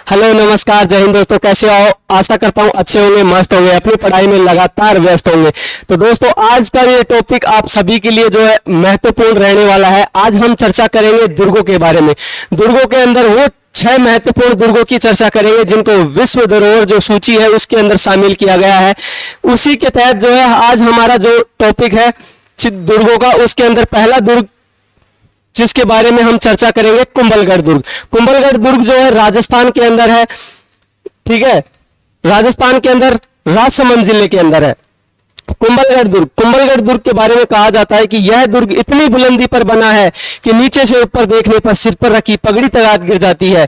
Hello नमस्कार, जय हिंद दोस्तों। कैसे हो? आशा करता हूँ अच्छे होंगे, मस्त होंगे, अपनी पढ़ाई में लगातार व्यस्त होंगे। तो दोस्तों, आज का ये टॉपिक आप सभी के लिए जो है महत्वपूर्ण रहने वाला है। आज हम चर्चा करेंगे दुर्गों के बारे में। दुर्गों के अंदर वो 6 महत्वपूर्ण दुर्गों की चर्चा करेंगे जिनको विश्व धरोहर जो सूची है उसके अंदर शामिल किया गया है। उसी के तहत जो है आज हमारा जो टॉपिक है दुर्गों का, उसके अंदर पहला दुर्ग जिसके बारे में हम चर्चा करेंगे कुंभलगढ़ दुर्ग। कुंभलगढ़ दुर्ग जो है राजस्थान के अंदर है, ठीक है, राजस्थान के अंदर राजसमंद जिले के अंदर है कुंभलगढ़ दुर्ग। कुंभलगढ़ दुर्ग के बारे में कहा जाता है कि यह दुर्ग इतनी बुलंदी पर बना है कि नीचे से ऊपर देखने पर सिर पर रखी पगड़ी तक गिर जाती है।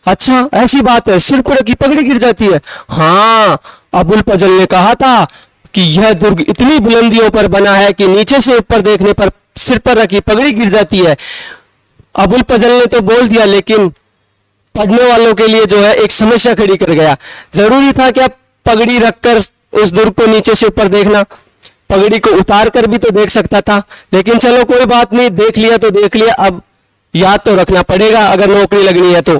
अच्छा, ऐसी बात है, सिर पर रखी पगड़ी गिर जाती है? हाँ, अबुल फजल ने कहा था कि यह दुर्ग इतनी बुलंदियों पर बना है कि नीचे से ऊपर देखने पर सिर पर रखी पगड़ी गिर जाती है। अबुल फजल ने तो बोल दिया, लेकिन पढ़ने वालों के लिए जो है एक समस्या खड़ी कर गया। जरूरी था क्या पगड़ी रखकर उस दुर्ग को नीचे से ऊपर देखना? पगड़ी को उतार कर भी तो देख सकता था। लेकिन चलो कोई बात नहीं, देख लिया तो देख लिया, अब याद तो रखना पड़ेगा अगर नौकरी लगनी है तो।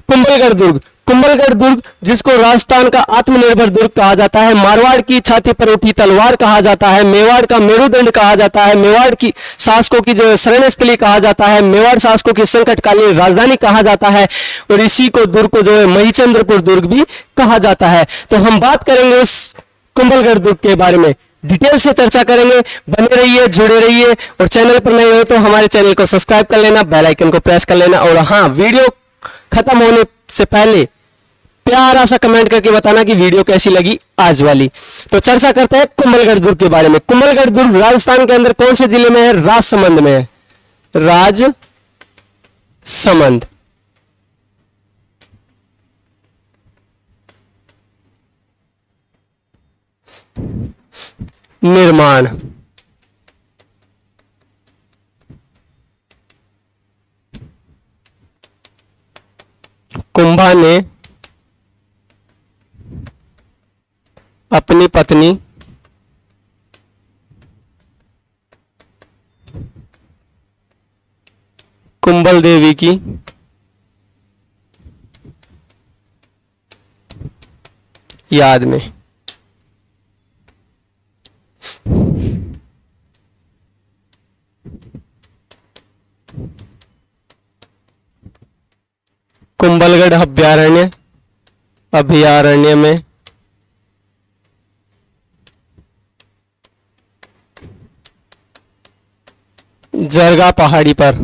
कुंभलगढ़ दुर्ग, कुंभलगढ़ दुर्ग जिसको राजस्थान का आत्मनिर्भर दुर्ग कहा जाता है, मारवाड़ की छाती पर उठी तलवार कहा जाता है, मेवाड़ का मेरुदंड कहा जाता है, मेवाड़ की शासकों की जो है शरण स्थली कहा जाता है, मेवाड़ शासकों की संकटकालीन राजधानी कहा जाता है, और इसी को दुर्ग को जो है महिचंद्रपुर दुर्ग भी कहा जाता है। तो हम बात करेंगे उस कुंभलगढ़ दुर्ग के बारे में, डिटेल से चर्चा करेंगे। बने रहिए, जुड़े रहिए, और चैनल पर नए हो तो हमारे चैनल को सब्सक्राइब कर लेना, बेल आइकन को प्रेस कर लेना, और हाँ, वीडियो खत्म होने से पहले प्यारा सा कमेंट करके बताना कि वीडियो कैसी लगी आज वाली। तो चर्चा करते हैं कुंभलगढ़ दुर्ग के बारे में। कुंभलगढ़ दुर्ग राजस्थान के अंदर कौन से जिले में है? राजसमंद में है, राजसमंद। निर्माण, कुंभा ने अपनी पत्नी कुंभल देवी की याद में कुंभलगढ़ अभयारण्य में जरगा पहाड़ी पर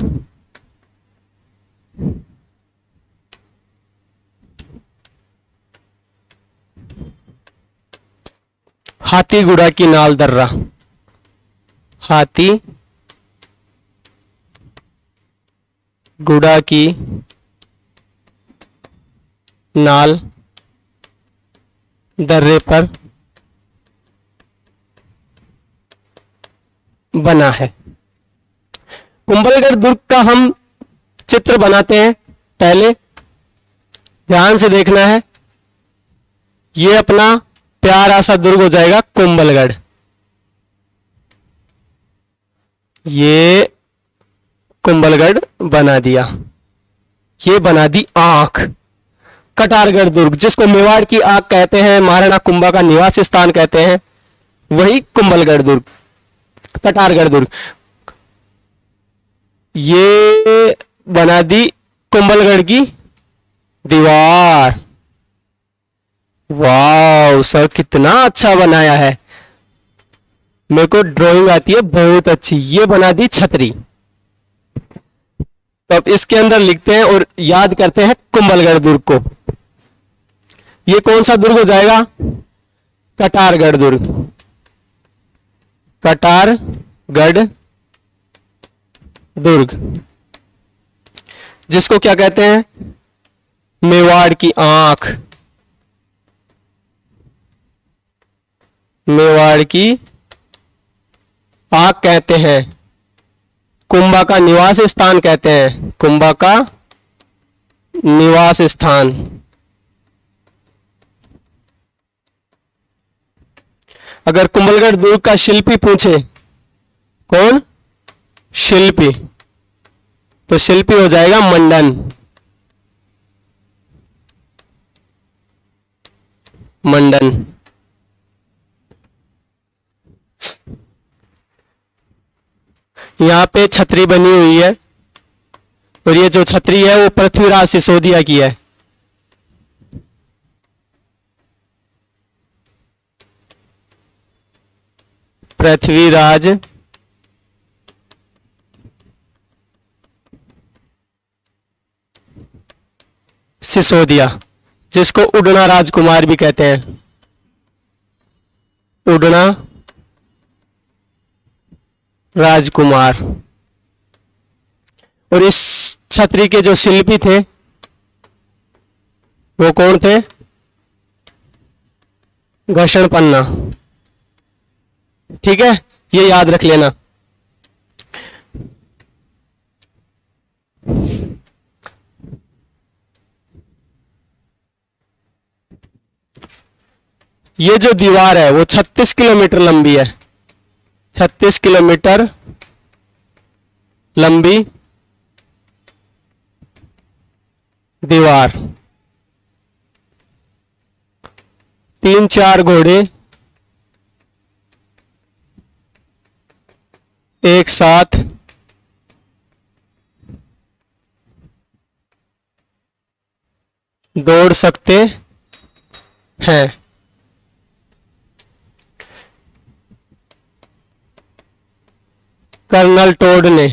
हाथीगुड़ा की नाल दर्रा, हाथीगुड़ा की नाल दर्रे पर बना है। कुंभलगढ़ दुर्ग का हम चित्र बनाते हैं। पहले ध्यान से देखना है, ये अपना प्यारा सा दुर्ग हो जाएगा कुंभलगढ़। ये कुंभलगढ़ बना दिया, ये बना दी आंख। कटारगढ़ दुर्ग जिसको मेवाड़ की आंख कहते हैं, महाराणा कुंभा का निवास स्थान कहते हैं, वही कुंभलगढ़ दुर्ग, कटारगढ़ दुर्ग। ये बना दी कुंभलगढ़ की दीवार। वाह सर, कितना अच्छा बनाया है, मेरे को ड्राइंग आती है बहुत अच्छी। ये बना दी छतरी। तो अब इसके अंदर लिखते हैं और याद करते हैं कुंभलगढ़ दुर्ग को। ये कौन सा दुर्ग हो जाएगा? कटारगढ़ दुर्ग। कटारगढ़ दुर्ग जिसको क्या कहते हैं? मेवाड़ की आंख, मेवाड़ की आंख कहते हैं, कुंभा का निवास स्थान कहते हैं, कुंभा का निवास स्थान। अगर कुंभलगढ़ दुर्ग का शिल्पी पूछे, कौन? शिल्पी, तो शिल्पी हो जाएगा मंडन। मंडन। यहां पे छतरी बनी हुई है और ये जो छतरी है वो पृथ्वीराज सिसोदिया की है। पृथ्वीराज सिसोदिया, जिसको उड़ना राजकुमार भी कहते हैं। उड़ना राजकुमार। और इस छतरी के जो शिल्पी थे वो कौन थे? घर्षण पन्ना। ठीक है, ये याद रख लेना। ये जो दीवार है वो 36 किलोमीटर लंबी है। 36 किलोमीटर लंबी दीवार। 3-4 घोड़े एक साथ दौड़ सकते हैं। कर्नल टोड ने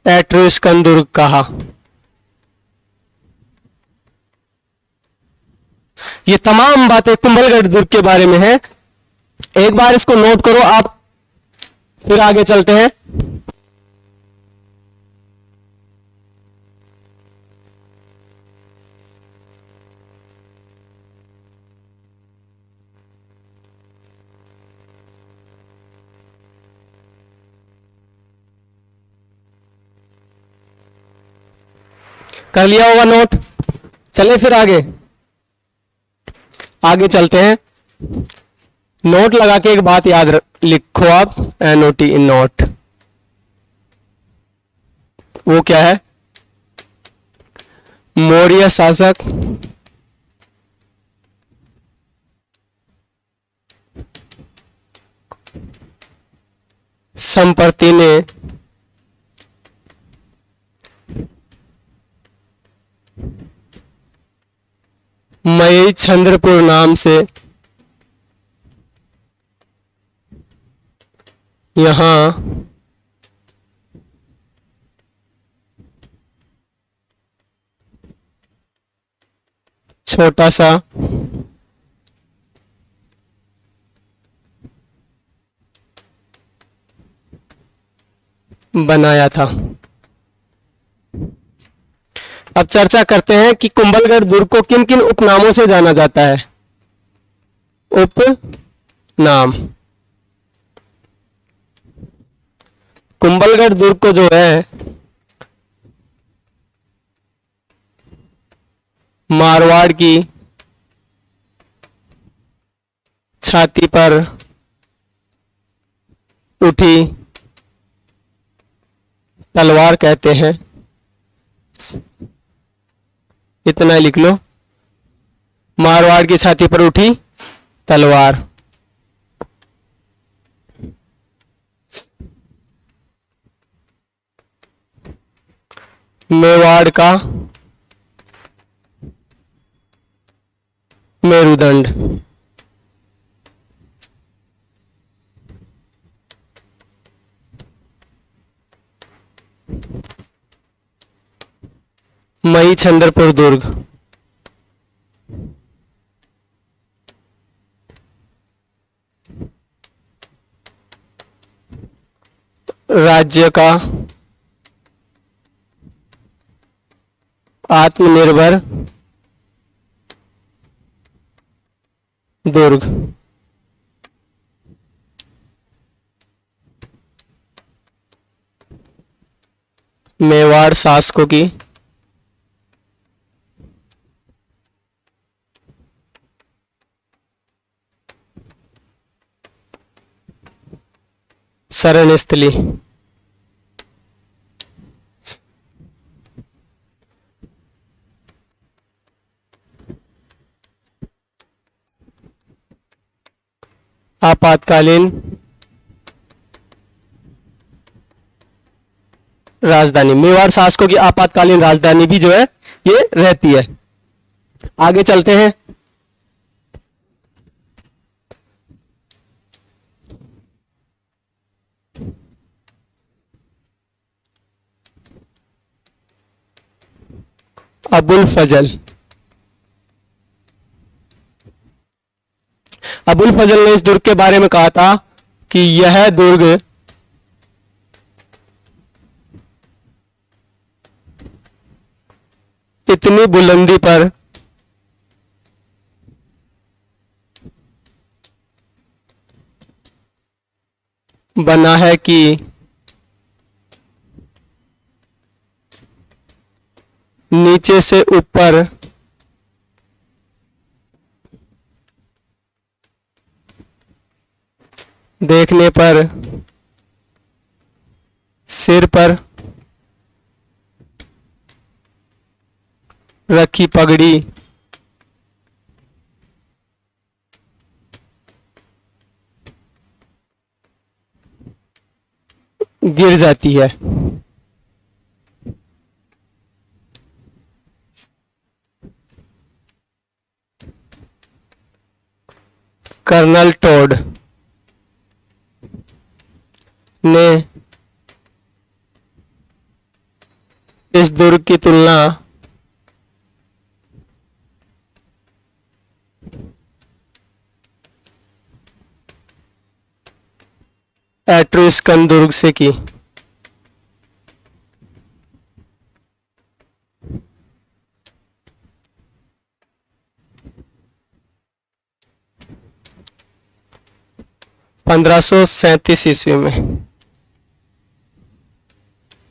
एट्रुस्कन दुर्ग कहा। ये तमाम बातें कुंभलगढ़ दुर्ग के बारे में है। एक बार इसको नोट करो आप, फिर आगे चलते हैं। कर लिया होगा नोट। चले फिर आगे आगे चलते हैं। नोट लगा के एक बात याद लिखो आप, NOT इन नोट। वो क्या है? मौर्य शासक संप्रति ने मई चंद्रपुर नाम से यहां छोटा सा बनाया था। अब चर्चा करते हैं कि कुंभलगढ़ दुर्ग को किन किन उपनामों से जाना जाता है। उपनाम। कुंभलगढ़ दुर्ग को जो है मारवाड़ की छाती पर उठी तलवार कहते हैं। इतना लिख लो, मारवाड़ की छाती पर उठी तलवार। मेवाड़ का मेरुदंड। मई चंद्रपुर दुर्ग। राज्य का आत्मनिर्भर दुर्ग। मेवाड़ शासकों की शरण स्थली। आपातकालीन राजधानी, मेवाड़ शासकों की आपातकालीन राजधानी भी जो है ये रहती है। आगे चलते हैं। अबुल फजल, अबुल फजल ने इस दुर्ग के बारे में कहा था कि यह दुर्ग इतनी बुलंदी पर बना है कि नीचे से ऊपर देखने पर सिर पर रखी पगड़ी गिर जाती है। कर्नल टोड ने इस दुर्ग की तुलना एट्रुस्कन दुर्ग से की। पंद्रह सौ 37 ईस्वी में,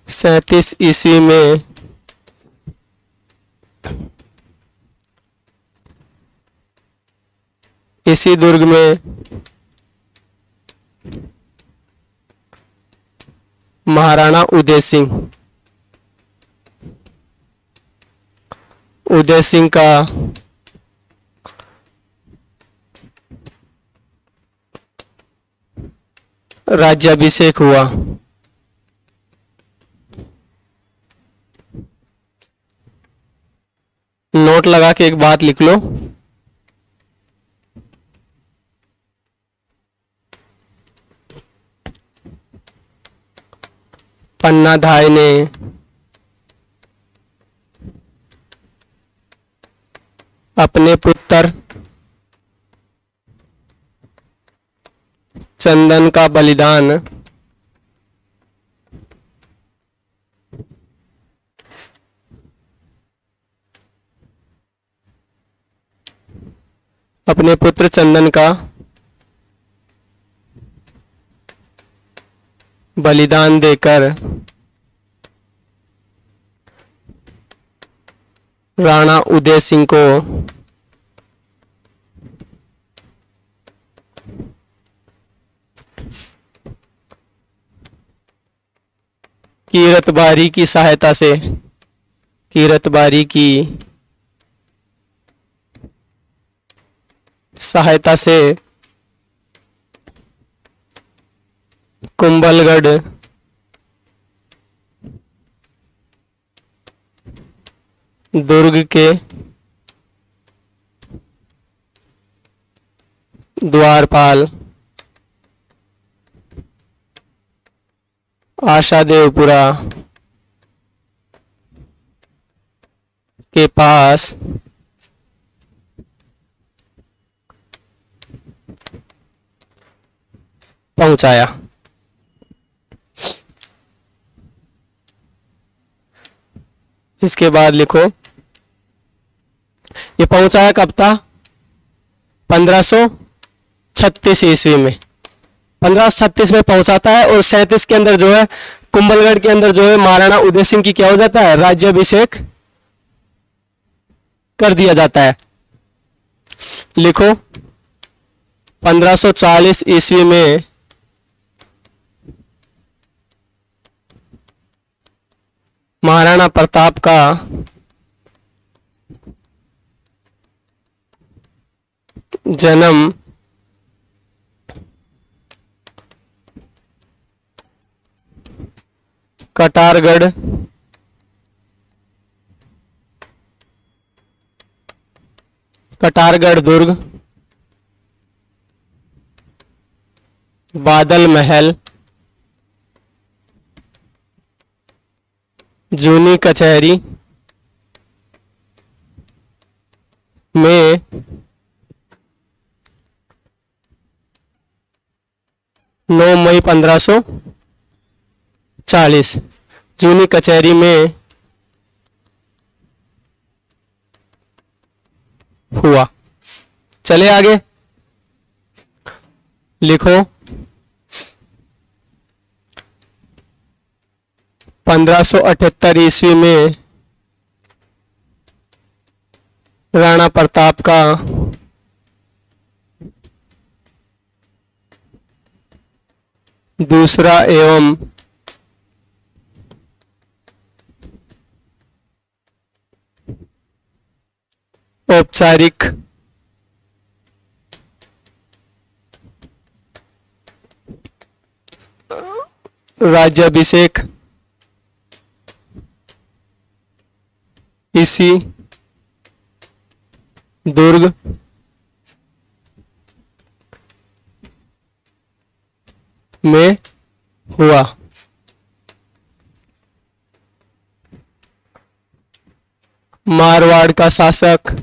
37 ईस्वी में इसी दुर्ग में महाराणा उदय सिंह का राज्याभिषेक हुआ। नोट लगा के एक बात लिख लो, पन्नाधाय ने अपने पुत्र चंदन का बलिदान अपने पुत्र चंदन का बलिदान देकर राणा उदय सिंह को कीरतबारी की सहायता से, कीरतबारी की सहायता से कुंभलगढ़ दुर्ग के द्वारपाल आशादेवपुरा के पास पहुंचाया। इसके बाद लिखो, ये पहुंचाया कब था? 1536 ईस्वी में, 1536 में पहुंचाता है और 37 के अंदर जो है कुंभलगढ़ के अंदर जो है महाराणा उदय सिंह की क्या हो जाता है? राज्याभिषेक कर दिया जाता है। लिखो 1540 ईस्वी में महाराणा प्रताप का जन्म कटारगढ़ दुर्ग, बादल महल, जूनी कचहरी में 9 मई 1540 जूनी कचहरी में हुआ। चले आगे लिखो। 1578 ईस्वी में राणा प्रताप का दूसरा एवं औपचारिक राज्याभिषेक इसी दुर्ग में हुआ। मारवाड़ का शासक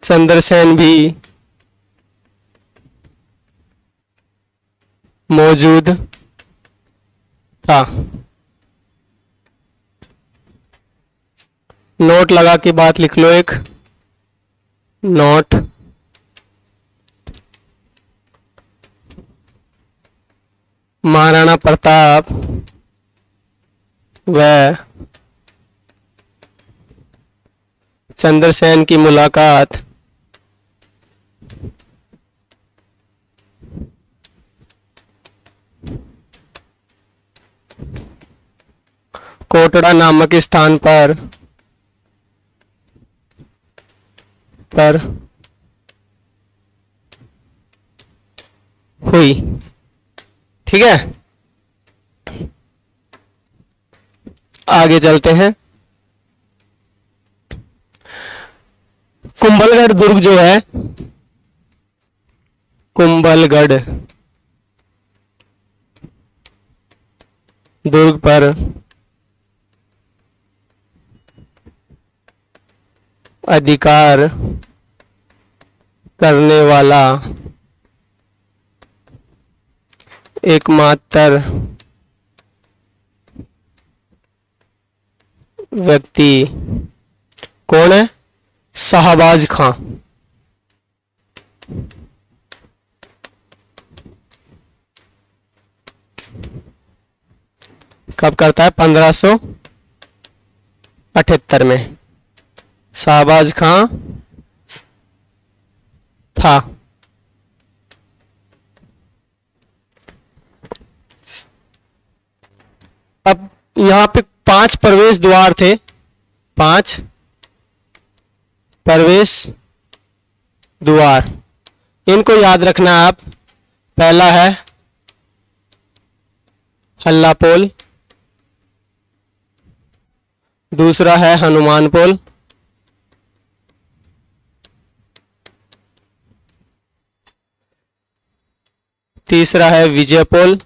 चंद्रसेन भी मौजूद था। नोट लगा के बात लिख लो एक नोट। महाराणा प्रताप व चंद्रसेन की मुलाकात कोटड़ा नामक स्थान पर हुई। ठीक है, आगे चलते हैं। कुंभलगढ़ दुर्ग जो है, कुंभलगढ़ दुर्ग पर अधिकार करने वाला एकमात्र व्यक्ति कौन है? शाहबाज खां। कब करता है? 1578 में शाहबाज खां था। अब यहां पे 5 प्रवेश द्वार थे, 5 प्रवेश द्वार, इनको याद रखना आप। पहला है हल्ला पोल, दूसरा है हनुमान पोल, तीसरा है विजय पोल,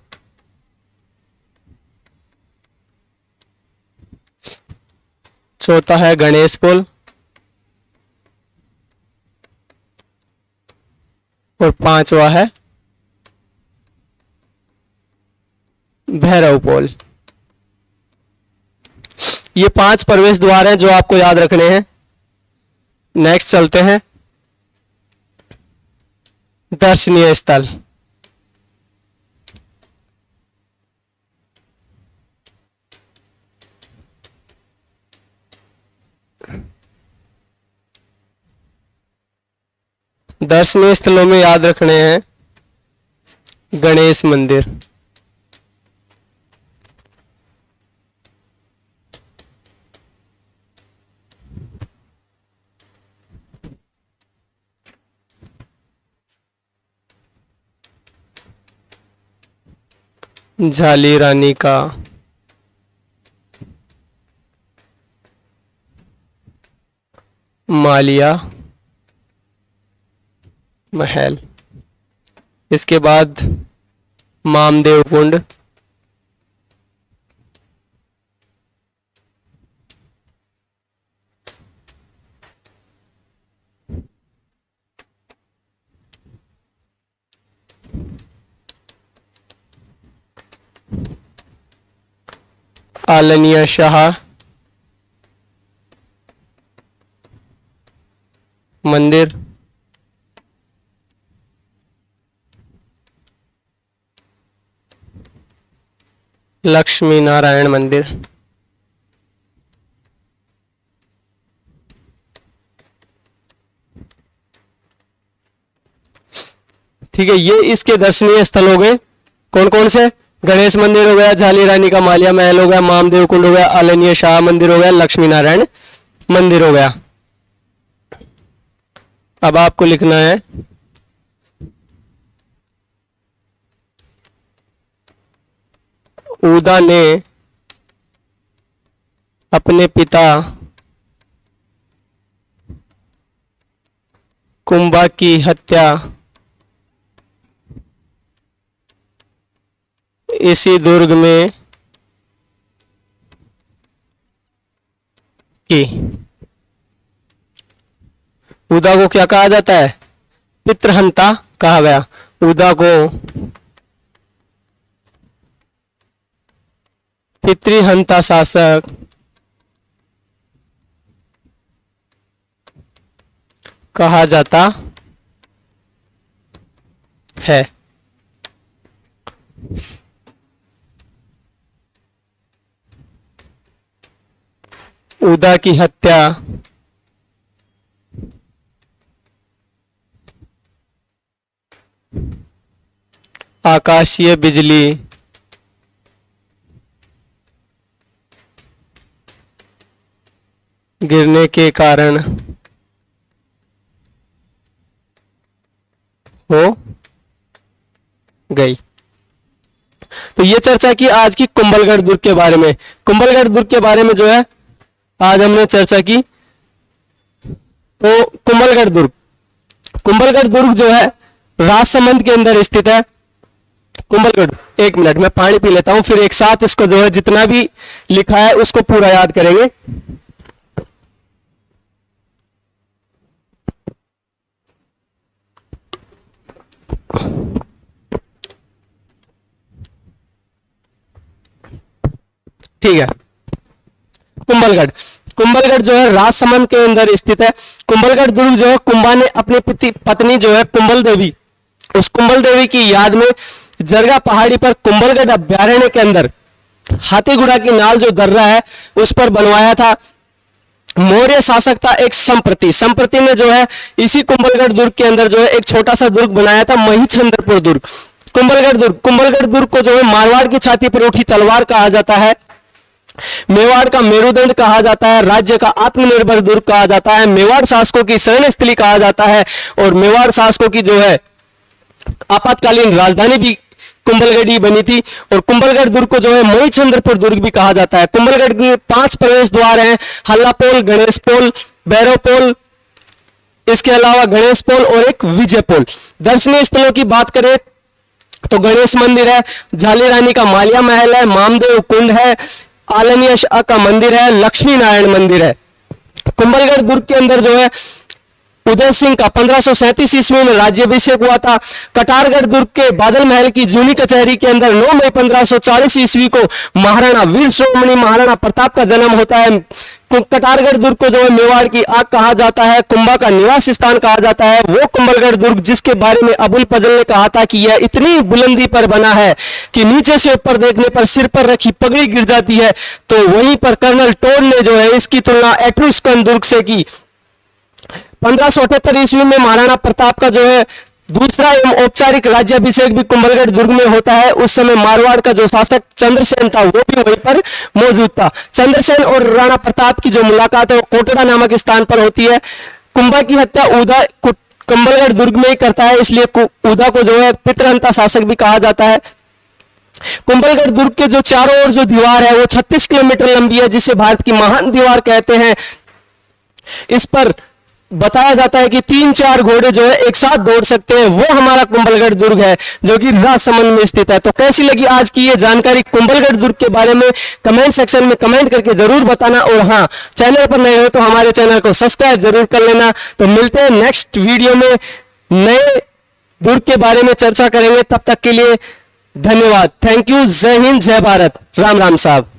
चौथा है गणेश पोल और 5वां है भैरव पोल। ये 5 प्रवेश द्वार हैं जो आपको याद रखने हैं। नेक्स्ट चलते हैं दर्शनीय स्थल। दर्शनीय स्थलों में याद रखने हैं गणेश मंदिर। झाली रानी का मालिया महल। इसके बाद मामदेव कुंड, आलनिया शाह मंदिर, लक्ष्मी नारायण मंदिर। ठीक है, ये इसके दर्शनीय स्थल हो गए। कौन कौन से? गणेश मंदिर हो गया, झाली रानी का मालिया महल हो गया, मामदेव कुंड हो गया, आलनिया शाह मंदिर हो गया, लक्ष्मी नारायण मंदिर हो गया। अब आपको लिखना है उदा ने अपने पिता कुंभा की हत्या इसी दुर्ग में की। उदा को क्या कहा जाता है? पितृहंता कहा गया। उदा को पितृहंता शासक कहा जाता है। उदा की हत्या आकाशीय बिजली गिरने के कारण हो गई। तो ये चर्चा की आज की कुंभलगढ़ दुर्ग के बारे में। कुंभलगढ़ दुर्ग के बारे में जो है आज हमने चर्चा की। तो कुंभलगढ़ दुर्ग जो है राजसमंद के अंदर स्थित है। कुंभलगढ़, एक मिनट मैं पानी पी लेता हूं, फिर एक साथ इसको जो है जितना भी लिखा है उसको पूरा याद करेंगे। ठीक है, कुंभलगढ़ जो है राजसमंद के अंदर स्थित है। कुंभलगढ़ दुर्ग जो है कुंभा ने अपनी पत्नी जो है कुंभल देवी, उस कुंभल देवी की याद में जरगा पहाड़ी पर कुंभलगढ़ अभ्यारण्य के अंदर हाथीगुड़ा की नाल जो दर्रा है उस पर बनवाया था। मौर्य शासक था एक संप्रति ने जो है इसी कुंभलगढ़ दुर्ग के अंदर जो है एक छोटा सा दुर्ग बनाया था, महीचंद्रपुर दुर्ग। कुंभलगढ़ दुर्ग को जो है मारवाड़ की छाती पर उठी तलवार कहा जाता है, मेवाड़ का मेरुदंड कहा जाता है, राज्य का आत्मनिर्भर दुर्ग कहा जाता है, मेवाड़ शासकों की शरण स्थली कहा जाता है, और मेवाड़ शासकों की जो है आपातकालीन राजधानी भी कुंभलगढ़ ही बनी थी। और कुंभलगढ़ दुर्ग को जो है मणिचंद्रपुर दुर्ग भी कहा जाता है। कुंभलगढ़ के 5 प्रवेश द्वार हैं, हल्लापोल, गणेश पोल, भैरवपोल, इसके अलावा गणेश पोल और एक विजय पोल। दर्शनीय स्थलों की बात करें तो गणेश मंदिर है, झाली रानी का मालिया महल है, मामदेव कुंड है, आलनिया शाह का मंदिर है, लक्ष्मी नारायण मंदिर है। कुंभलगढ़ दुर्ग के अंदर जो है उदय सिंह का 1537 ईस्वी में राज्याभिषेक हुआ था। कटारगढ़ दुर्ग के बादल महल की जूनी कचहरी के अंदर 9 मई 1540 ईस्वी को महाराणा वीर शिरोमणि महाराणा प्रताप का जन्म होता है। कटारगढ़ दुर्ग को जो है मेवाड़ की आग कहा जाता है, कुंभा का निवास स्थान कहा जाता है। वो कुंभलगढ़ दुर्ग जिसके बारे में अबुल फजल ने कहा था कि यह इतनी बुलंदी पर बना है कि नीचे से ऊपर देखने पर सिर पर रखी पगड़ी गिर जाती है, तो वहीं पर कर्नल टोड ने जो है इसकी तुलना एट्रुस्कन दुर्ग से की। 1578 ईस्वी में महाराणा प्रताप का जो है दूसरा एवं औपचारिक राज्याभिषेक भी कुंभलगढ़ दुर्ग में होता है। उस समय मारवाड़ का जो शासक चंद्रसेन था वो भी वहीं पर मौजूद था। चंद्रसेन और राणा प्रताप की जो मुलाकात है वो कोटड़ा नामक स्थान पर होती है। कुंभा की हत्या उदा कुंभलगढ़ दुर्ग में ही करता है, इसलिए उदा को जो है पितृहंता शासक भी कहा जाता है। कुंभलगढ़ दुर्ग के जो चारों ओर जो दीवार है वो 36 किलोमीटर लंबी है, जिसे भारत की महान दीवार कहते हैं। इस पर बताया जाता है कि 3-4 घोड़े जो है एक साथ दौड़ सकते हैं, वो हमारा कुंभलगढ़ दुर्ग है जो कि राजसमंद में स्थित है। तो कैसी लगी आज की ये जानकारी कुंभलगढ़ दुर्ग के बारे में कमेंट सेक्शन में कमेंट करके जरूर बताना। और हाँ, चैनल पर नए हो तो हमारे चैनल को सब्सक्राइब जरूर कर लेना। तो मिलते हैं नेक्स्ट वीडियो में, नए दुर्ग के बारे में चर्चा करेंगे। तब तक के लिए धन्यवाद। Thank you. जय हिंद, जय भारत। राम राम साहब।